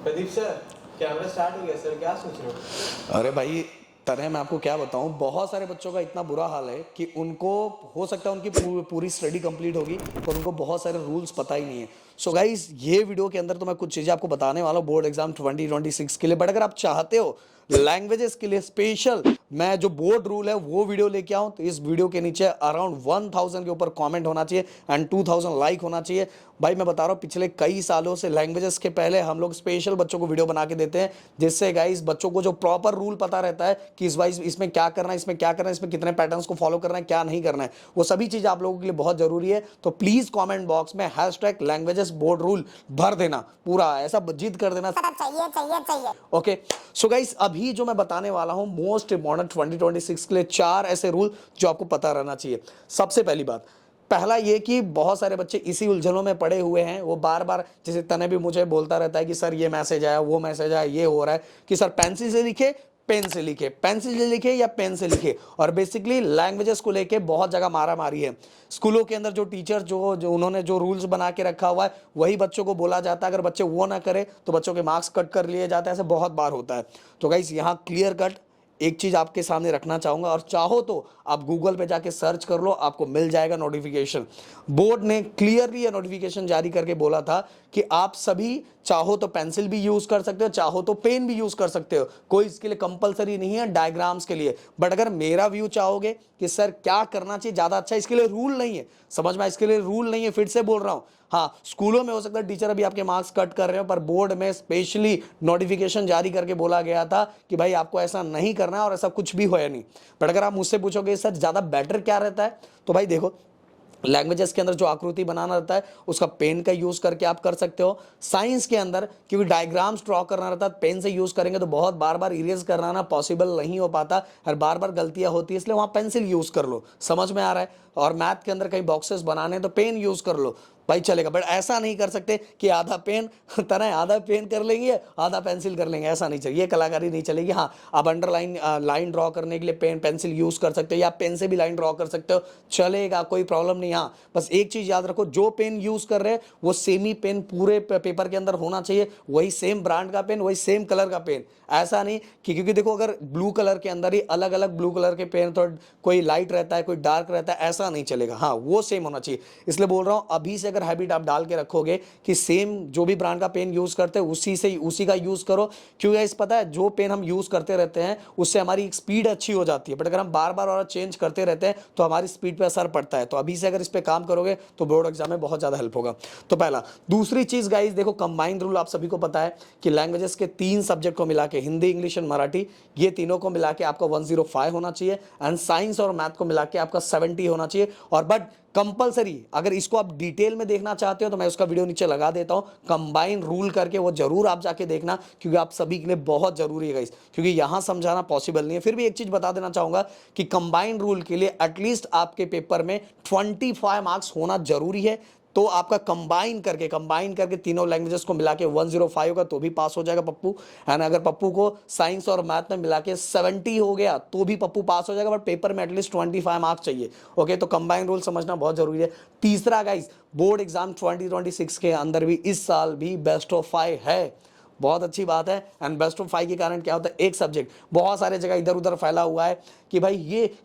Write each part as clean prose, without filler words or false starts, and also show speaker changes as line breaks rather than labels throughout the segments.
Pradeep sir, camera start हो गया sir, क्या सोच रहे हो?
अरे भाई तने मैं आपको क्या बताऊं, बहुत सारे बच्चों का इतना बुरा हाल है कि उनको हो सकता है उनकी पूरी स्टडी कंप्लीट होगी पर उनको बहुत सारे रूल्स पता ही नहीं है। सो गाइस ये वीडियो के अंदर तो मैं कुछ चीज़ें आपको बताने वाला हूँ बोर्ड एग्जाम 2026 के लिए। बट अगर आप चाहते हो लैंग्वेजेस के लिए स्पेशल मैं जो बोर्ड रूल है वो वीडियो लेके आऊं तो इस वीडियो के नीचे अराउंड 1000 के ऊपर कमेंट होना चाहिए एंड 2000 लाइक होना चाहिए। भाई मैं बता रहा हूँ पिछले कई सालों से लैंग्वेजेस के पहले हम लोग स्पेशल बच्चों को वीडियो बना के देते हैं, जिससे गाइस बच्चों को जो प्रॉपर रूल पता रहता है कि इस वाइज इसमें क्या करना है, इसमें क्या करना है, इसमें कितने पैटर्न्स को फॉलो करना है, क्या नहीं करना है, वो सभी चीज़ आप लोगों के लिए बहुत जरूरी है। तो प्लीज कॉमेंट बॉक्स में हैशटैग लैंग्वेजेस बोर्ड रूल भर देना, पूरा ऐसा जिद कर देना चाहिए चाहिए चाहिए। ओके सो गाइस अभी जो मैं बताने वाला हूं मोस्ट इंपॉर्टेंट 2026 के लिए 4 ऐसे रूल जो आपको पता रहना चाहिए। सबसे पहली बात, पहला ये कि बहुत सारे बच्चे इसी उलझनों में पड़े हुए हैं, वो बार बार जैसे तने भी मुझे बोलता रहता है कि सर ये मैसेज आया, वो मैसेज आया, ये हो रहा है कि सर पेंसिल से लिखे, पेन से लिखे, पेंसिल से लिखे या पेन से लिखे। और बेसिकली लैंग्वेजेस को लेके बहुत जगह मारा मारी है स्कूलों के अंदर। जो टीचर जो उन्होंने जो रूल्स बना के रखा हुआ है वही बच्चों को बोला जाता है, अगर बच्चे वो ना करे तो बच्चों के मार्क्स कट कर लिए जाते हैं, ऐसे बहुत बार होता है। तो गाइस यहाँ क्लियर कट एक चीज आपके सामने रखना चाहूंगा, और चाहो तो आप गूगल पे जाके सर्च कर लो, आपको मिल जाएगा नोटिफिकेशन। बोर्ड ने क्लियरली ये नोटिफिकेशन जारी करके बोला था कि आप सभी चाहो तो पेंसिल भी यूज कर सकते हो, चाहो तो पेन भी यूज कर सकते हो, कोई इसके लिए कंपलसरी नहीं है डायग्राम्स के लिए। बट अगर मेरा व्यू चाहोगे कि सर क्या करना चाहिए ज्यादा अच्छा, इसके लिए रूल नहीं है, समझ में, इसके लिए रूल नहीं है, फिर से बोल रहा हूं। हाँ स्कूलों में हो सकता है टीचर अभी आपके मार्क्स कट कर रहे हो, पर बोर्ड में स्पेशली नोटिफिकेशन जारी करके बोला गया था कि भाई आपको ऐसा नहीं करना है, और ऐसा कुछ भी होया नहीं। बट अगर आप मुझसे पूछोगे सर ज्यादा बेटर क्या रहता है, तो भाई देखो लैंग्वेजेस के अंदर जो आकृति बनाना रहता है उसका पेन का यूज करके आप कर सकते हो। साइंस के अंदर क्योंकि डायग्राम्स ड्रॉ करना रहता है, पेन से यूज करेंगे तो बहुत बार बार इरेज करना ना पॉसिबल नहीं हो पाता, और बार बार गलतियां होती है, इसलिए वहां पेंसिल यूज कर लो, समझ में आ रहा है। और मैथ के अंदर कई बॉक्सेस बनाने तो पेन यूज कर लो, भाई चलेगा। बट ऐसा नहीं कर सकते कि आधा पेन तरह आधा पेन कर लेंगे आधा पेंसिल कर लेंगे, ऐसा नहीं चाहिए, ये कलाकारी नहीं चलेगी। हाँ आप अंडरलाइन लाइन ड्रॉ करने के लिए पेन पेंसिल यूज कर सकते हो, या पेन से भी लाइन ड्रॉ कर सकते हो, चलेगा, कोई प्रॉब्लम नहीं। हाँ बस एक चीज याद रखो, जो पेन यूज कर रहे हैं वो सेम ही पेन पूरे पेपर के अंदर होना चाहिए, वही सेम ब्रांड का पेन, वही सेम कलर का पेन। ऐसा नहीं कि क्योंकि देखो अगर ब्लू कलर के अंदर ही अलग अलग ब्लू कलर के पेन, तो कोई लाइट रहता है कोई डार्क रहता है, ऐसा नहीं चलेगा। हाँ वो सेम होना चाहिए, इसलिए बोल रहा हूं अभी से अगर हैबिट आप डाल के रखोगे कि सेम जो भी ब्रांड का पेन यूज करते हैं उसी का यूज करो। क्यों गाइस पता है जो पेन हम यूज करते रहते हैं उससे हमारी स्पीड अच्छी हो जाती है, बट अगर हम बार बार और चेंज करते रहते हैं तो हमारी स्पीड पे असर पड़ता है। तो अभी से अगर इस पे काम करोगे तो बोर्ड एग्जाम में बहुत ज्यादा हेल्प होगा। तो पहला। दूसरी चीज गाइस देखो, कंबाइंड रूल आप सभी को पता है कि लैंग्वेजेस के 3 सब्जेक्ट को मिला के, हिंदी इंग्लिश एंड मराठी, ये तीनों को मिला के आपका 105 होना चाहिए, एंड साइंस और मैथ को मिला के आपका 70 होना चाहिए। और बट कंपलसरी अगर इसको आप डिटेल में देखना चाहते हो तो मैं उसका वीडियो नीचे लगा देता हूं कंबाइन रूल करके, वो जरूर आप जाके देखना, क्योंकि आप सभी के लिए बहुत जरूरी है गाइस, क्योंकि यहां समझाना पॉसिबल नहीं है। फिर भी एक चीज बता देना चाहूंगा कि कंबाइन रूल के लिए एटलीस्ट आपके पेपर में 25 मार्क्स होना जरूरी है। तो आपका कंबाइन करके तीनों लैंग्वेजेस को मिला के 105 होगा तो भी पास हो जाएगा पप्पू, है ना। अगर पप्पू को साइंस और मैथ में मिला के 70 हो गया तो भी पप्पू पास हो जाएगा, बट पेपर में एटलीस्ट 25 मार्क्स चाहिए। ओके तो कंबाइन रूल समझना बहुत जरूरी है। तीसरा गाइस, बोर्ड एग्जाम 2026 के अंदर भी इस साल भी बेस्ट ऑफ 5 है, बहुत अच्छी बात है। एंड बेस्ट ऑफ 5 के कारण क्या होता है, एक सब्जेक्ट बहुत सारे जगह इधर उधर फैला हुआ है कि भाई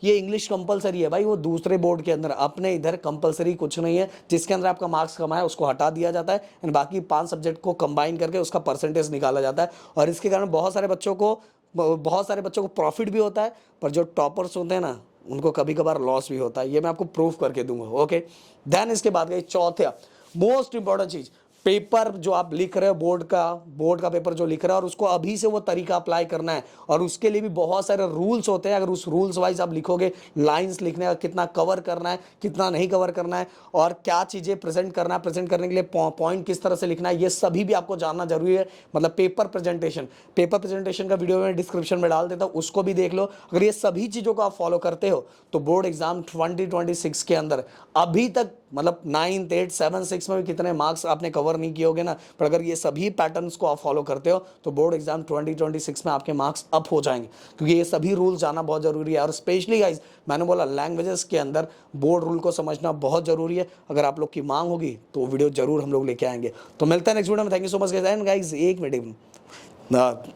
ये इंग्लिश कंपलसरी है, भाई वो दूसरे बोर्ड के अंदर, अपने इधर कंपलसरी कुछ नहीं है, जिसके अंदर आपका मार्क्स कमा है उसको हटा दिया जाता है, एंड बाकी 5 सब्जेक्ट को कंबाइन करके उसका परसेंटेज निकाला जाता है। और इसके कारण बहुत सारे बच्चों को प्रॉफिट भी होता है, पर जो टॉपर्स होते हैं ना उनको कभी कभार लॉस भी होता है, ये मैं आपको प्रूफ करके दूंगा। ओके देन इसके बाद गई चौथा मोस्ट इंपॉर्टेंट चीज, पेपर जो आप लिख रहे हो, बोर्ड का पेपर जो लिख रहे हो, और उसको अभी से वो तरीका अप्लाई करना है, और उसके लिए भी बहुत सारे रूल्स होते हैं। अगर उस रूल्स वाइज आप लिखोगे, लाइंस लिखने का कितना कवर करना है, कितना नहीं कवर करना है, और क्या चीजें प्रेजेंट करना है, प्रेजेंट करने के लिए पॉइंट किस तरह से लिखना है, ये सभी भी आपको जानना जरूरी है। मतलब पेपर प्रेजेंटेशन का वीडियो मैं डिस्क्रिप्शन में डाल देता हूं, उसको भी देख लो। अगर ये सभी चीजों को आप फॉलो करते हो तो बोर्ड एग्जाम 2026 के अंदर अभी तक मतलब 9th 8th 7th 6 में भी कितने मार्क्स आपने कवर नहीं किए होगे ना, पर अगर ये सभी पैटर्न्स को आप फॉलो करते हो तो बोर्ड एग्जाम 2026 में आपके मार्क्स अप हो जाएंगे, क्योंकि ये सभी रूल जाना बहुत जरूरी है। और स्पेशली गाइज मैंने बोला लैंग्वेजेस के अंदर बोर्ड रूल को समझना बहुत जरूरी है। अगर आप लोग की मांग होगी तो वीडियो जरूर हम लोग लेके आएंगे। तो मिलता है नेक्स्ट वीडियो में। Thank you so much guys. And guys एक मिनट,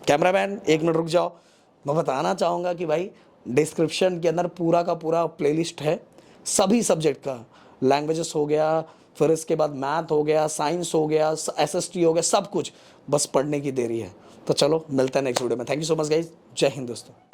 कैमरामैन 1 मिनट रुक जाओ। मैं बताना चाहूँगा कि भाई डिस्क्रिप्शन के अंदर पूरा का पूरा प्लेलिस्ट है सभी सब्जेक्ट का। लैंग्वेजेस हो गया, फिर इसके बाद मैथ हो गया, साइंस हो गया, SST हो गया, सब कुछ बस पढ़ने की देरी है। तो चलो मिलते हैं नेक्स्ट वीडियो में। Thank you so much guys. जय हिंद दोस्तों।